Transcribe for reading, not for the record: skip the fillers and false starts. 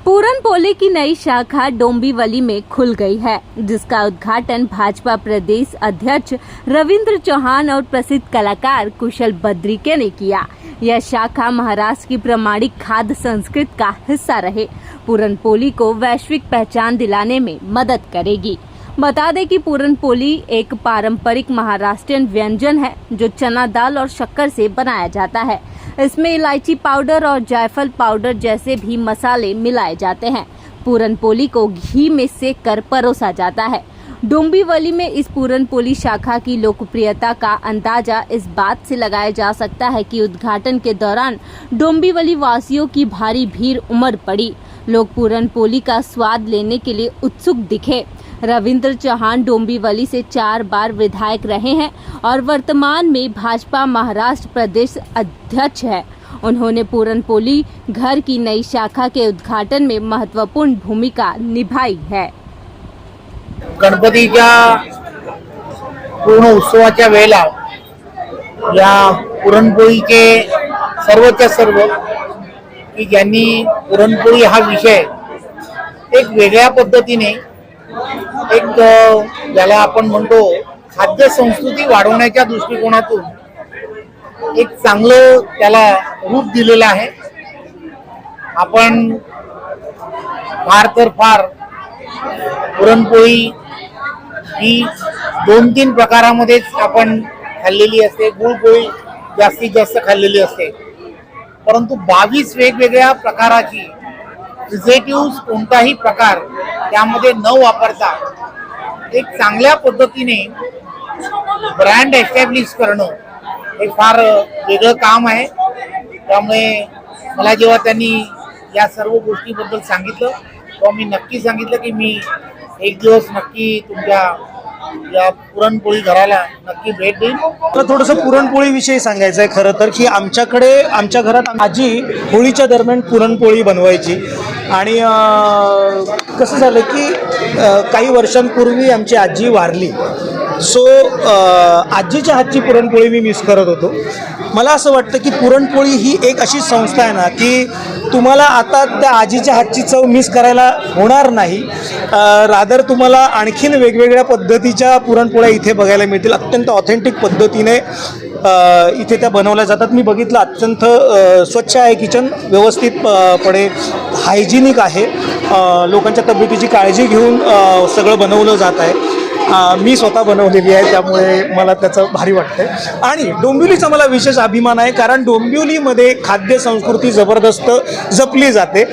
पूरनपोली की नई शाखा डोंबिवली में खुल गई है, जिसका उद्घाटन भाजपा प्रदेश अध्यक्ष रविंद्र चौहान और प्रसिद्ध कलाकार कुशल बद्रिके ने किया। यह शाखा महाराष्ट्र की प्रामाणिक खाद्य संस्कृति का हिस्सा रहे पूरनपोली को वैश्विक पहचान दिलाने में मदद करेगी। बता दें कि पूरनपोली एक पारंपरिक महाराष्ट्रीयन व्यंजन है जो चना दाल और शक्कर से बनाया जाता है। इसमें इलायची पाउडर और जायफल पाउडर जैसे भी मसाले मिलाए जाते हैं। पूरनपोली को घी में सेक कर परोसा जाता है। डोंबिवली में इस पूरनपोली शाखा की लोकप्रियता का अंदाजा इस बात से लगाया जा सकता है कि उद्घाटन के दौरान डोंबिवली वासियों की भारी भीड़ उमड़ पड़ी। लोग पूरनपोली का स्वाद लेने के लिए उत्सुक दिखे। रविंद्र चौहान डोंबिवली से 4 बार विधायक रहे हैं और वर्तमान में भाजपा महाराष्ट्र प्रदेश अध्यक्ष है। उन्होंने पूरनपोली घर की नई शाखा के उद्घाटन में महत्वपूर्ण भूमिका निभाई है। गणपतीच्या पूर्ण उत्सवाच्या वेळेला या पुरणपोळीचे सर्वच्या सर्व की ज्यांनी पुरणपोळी हा विषय एक वेगळ्या पद्धतीने एक ज्याला आपण म्हणतो खाद्य संस्कृती वाढवण्याच्या दृष्टिकोनातून एक चांगलं त्याला रूप दिलेलं आहे। आपण फार तर फार पुरणपोळी ही 2-3 प्रकारामध्येच आपण खाल्लेली असते। गुळपोळी जास्तीत जास्त खाल्लेली असते, परंतु 22 वेगवेगळ्या प्रकाराची प्रिझर्वेटिव्ह कोणताही प्रकार त्यामध्ये न वापरता एक चांगल्या पद्धतीने ब्रँड एस्टॅब्लिश करणं हे फार वेगळं काम आहे। त्यामुळे मला जेव्हा त्यांनी या सर्व गोष्टीबद्दल सांगितलं तेव्हा मी नक्की सांगितलं की मी एक दिवस नक्की तुमच्या या पुरणपोळी घराला नक्की भेट देईन। मला थोडंसं पुरणपोळी विषयी सांगायचं आहे। खरं तर की आमच्या घरात आजी होळीच्या दरम्यान पुरणपोळी बनवायची आणि कसं झालं की काही वर्षांपूर्वी आमची आजी वारली। सो आजीच्या हातची पुरणपोळी मी मिस करत होतो। मला असं वाटतं की पुरणपोळी ही एक अशी संस्था आहे ना की तुम्हाला आता त्या आजीच्या हातची चव मिस करायला होणार नाही। रादर तुम्हाला आणखीन वेगवेगळ्या पद्धतीच्या पुरणपोळ्या इथे बघायला मिळतील। अत्यंत ऑथेंटिक पद्धतीने इथे त्या बनवल्या जातात। मी बघितलं अत्यंत स्वच्छ आहे किचन, व्यवस्थितपणे हायजिनिक आहे। लोकांच्या तब्येतीची काळजी घेऊन सगळं बनवलं जात आहे। मी स्वतः बनवलेली आहे, त्यामुळे मला त्याचं भारी वाटतंय। आणि डोंबिवलीचा मला विशेष अभिमान आहे, कारण डोंबिवलीमध्ये खाद्य संस्कृती जबरदस्त जपली जाते।